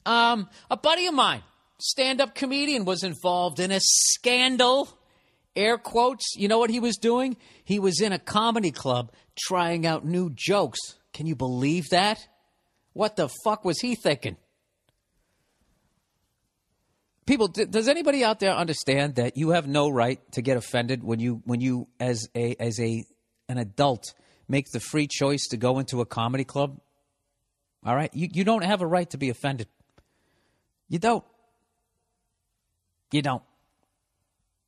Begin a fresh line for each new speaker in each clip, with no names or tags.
A buddy of mine, stand-up comedian, was involved in a scandal. Air quotes. You know what he was doing? He was in a comedy club trying out new jokes. Can you believe that? What the fuck was he thinking? People, does anybody out there understand that you have no right to get offended when you as an adult make the free choice to go into a comedy club? All right? You don't have a right to be offended. You don't. You don't.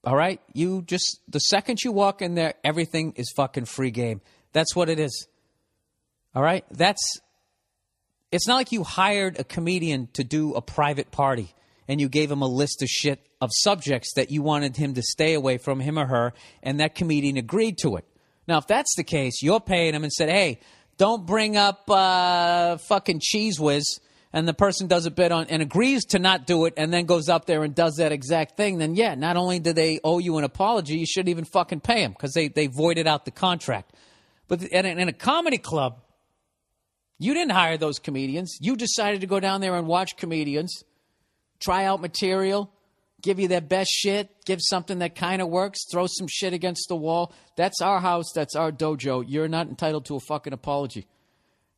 All right? You just, the second you walk in there, everything is fucking free game. That's what it is. All right? It's not like you hired a comedian to do a private party and you gave him a list of shit of subjects that you wanted him to stay away from, him or her, and that comedian agreed to it. Now, if that's the case, you're paying him and said, hey, don't bring up fucking Cheese Whiz, and the person does a bit on and agrees to not do it and then goes up there and does that exact thing, then yeah, not only do they owe you an apology, you shouldn't even fucking pay them because they voided out the contract. But in a comedy club, you didn't hire those comedians. You decided to go down there and watch comedians, try out material, give you their best shit, give something that kind of works, throw some shit against the wall. That's our house. That's our dojo. You're not entitled to a fucking apology.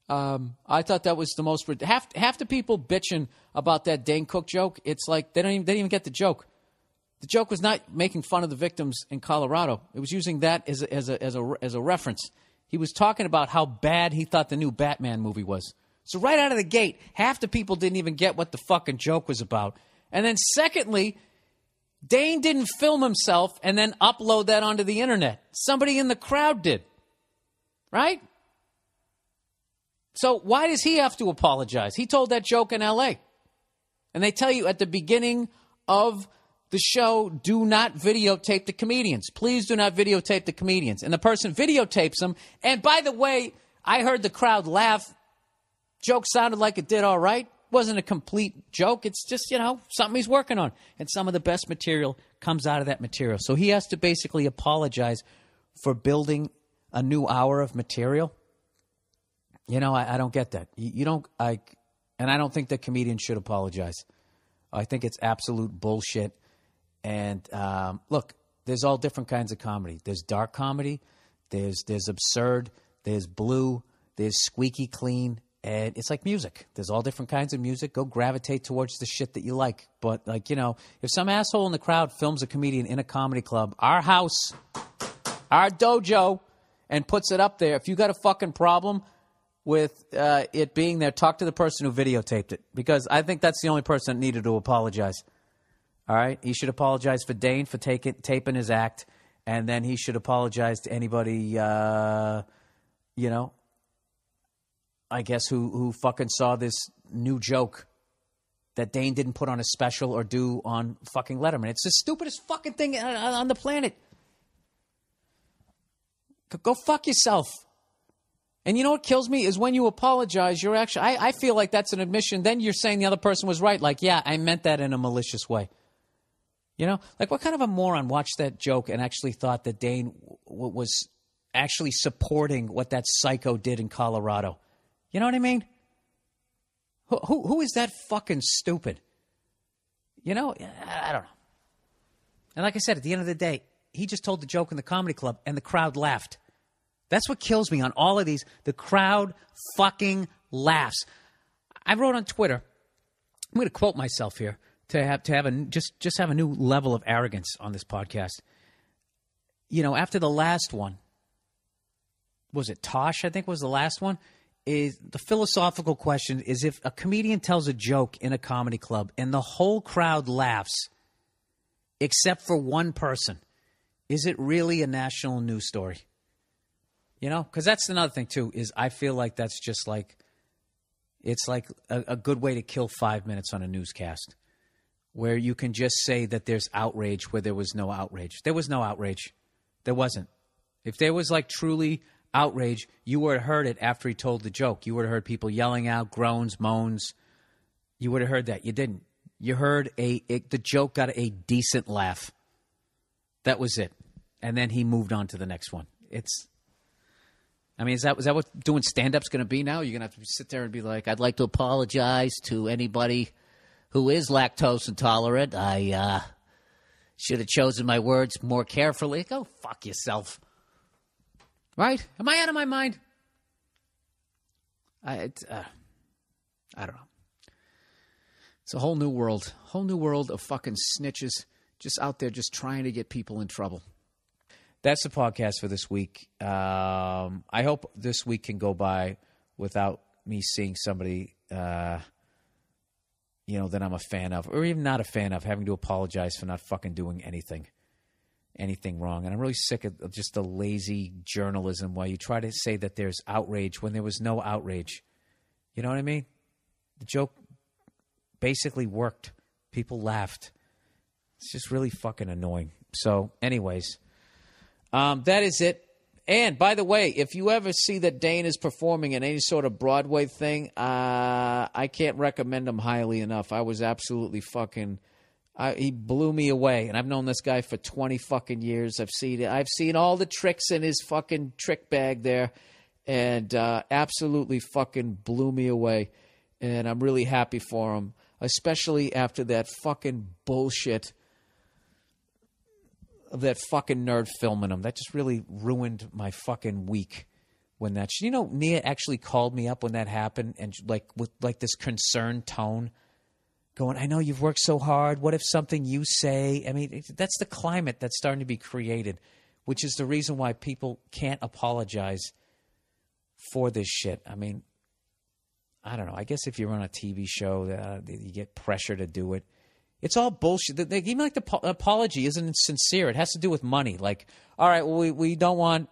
I thought that was the most... Half the people bitching about that Dane Cook joke, it's like they didn't even get the joke. The joke was not making fun of the victims in Colorado. It was using that as a reference. He was talking about how bad he thought the new Batman movie was. So right out of the gate, half the people didn't even get what the fucking joke was about. And then secondly, Dane didn't film himself and then upload that onto the internet. Somebody in the crowd did. Right? So why does he have to apologize? He told that joke in L.A. And they tell you at the beginning of the show, do not videotape the comedians. Please do not videotape the comedians. And the person videotapes them. And by the way, I heard the crowd laugh. Joke sounded like it did all right. Wasn't a complete joke. It's just, something he's working on. And some of the best material comes out of that material. So he has to basically apologize for building a new hour of material. I don't get that. And I don't think that comedians should apologize. I think it's absolute bullshit. And look, there's all different kinds of comedy. There's dark comedy. There's absurd. There's blue. There's squeaky clean. And it's like music. There's all different kinds of music. Go gravitate towards the shit that you like. But, if some asshole in the crowd films a comedian in a comedy club, our house, our dojo, and puts it up there, if you got a fucking problem with it being there, talk to the person who videotaped it. Because I think that's the only person that needed to apologize. All right? He should apologize for Dane for taping his act. And then he should apologize to anybody, I guess, who fucking saw this new joke that Dane didn't put on a special or do on fucking Letterman. It's the stupidest fucking thing on the planet. Go fuck yourself. And you know what kills me is when you apologize, you're actually... I feel like that's an admission. Then you're saying the other person was right. Like, yeah, I meant that in a malicious way. What kind of a moron watched that joke and actually thought that Dane was actually supporting what that psycho did in Colorado? You know what I mean? Who is that fucking stupid? I don't know. And like I said, at the end of the day, he just told the joke in the comedy club and the crowd laughed. That's what kills me on all of these. The crowd fucking laughs. I wrote on Twitter, I'm going to quote myself here to have just have a new level of arrogance on this podcast. After the last one, was it Tosh, I think was the last one? Is the philosophical question is if a comedian tells a joke in a comedy club and the whole crowd laughs except for one person, is it really a national news story? Because that's another thing too, is I feel like that's just like, it's like a good way to kill 5 minutes on a newscast where you can just say that there's outrage where there was no outrage. There was no outrage. There wasn't. If there was like truly outrage, you would have heard it after he told the joke. You would have heard people yelling out, groans, moans. You would have heard that. You didn't. You heard the joke got a decent laugh. That was it. And then he moved on to the next one. Is that what doing stand-up's going to be now? You're going to have to sit there and be like, I'd like to apologize to anybody
who is lactose intolerant. I should have chosen my words more carefully. Go fuck yourself. Right? Am I out of my mind? I don't know. It's a whole new world. Whole new world of fucking snitches just out there just trying to get people in trouble.
That's the podcast for this week. I hope this week can go by without me seeing somebody, that I'm a fan of, or even not a fan of, having to apologize for not fucking doing anything wrong. And I'm really sick of just the lazy journalism where you try to say that there's outrage when there was no outrage. You know what I mean? The joke basically worked. People laughed. It's just really fucking annoying. So, anyways, that is it. And, by the way, if you ever see that Dane is performing in any sort of Broadway thing, I can't recommend him highly enough. I was absolutely fucking... he blew me away. And I've known this guy for 20 fucking years. I've seen all the tricks in his fucking trick bag there. And absolutely fucking blew me away. And I'm really happy for him. Especially after that fucking bullshit of that fucking nerd filming him. That just really ruined my fucking week when that... Nia actually called me up when that happened and with this concerned tone going, I know you've worked so hard. What if something you say... I mean, that's the climate that's starting to be created, which is the reason why people can't apologize for this shit. I mean, I don't know. I guess if you're on a TV show, you get pressure to do it. It's all bullshit. Even the apology isn't sincere. It has to do with money. Like, all right, well, we don't want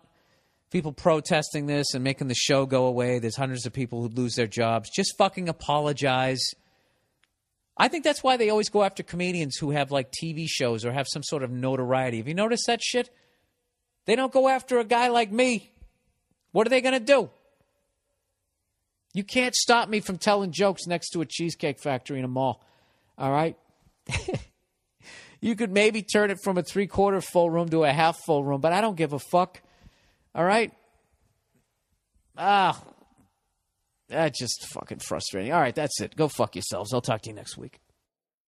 people protesting this and making the show go away. There's hundreds of people who lose their jobs. Just fucking apologize. I think that's why they always go after comedians who have TV shows or have some sort of notoriety. Have you noticed that shit? They don't go after a guy like me. What are they going to do? You can't stop me from telling jokes next to a cheesecake factory in a mall. All right? You could maybe turn it from a 3/4 full room to a half full room, but I don't give a fuck. All right? That's just fucking frustrating. All right, that's it. Go fuck yourselves. I'll talk to you next week.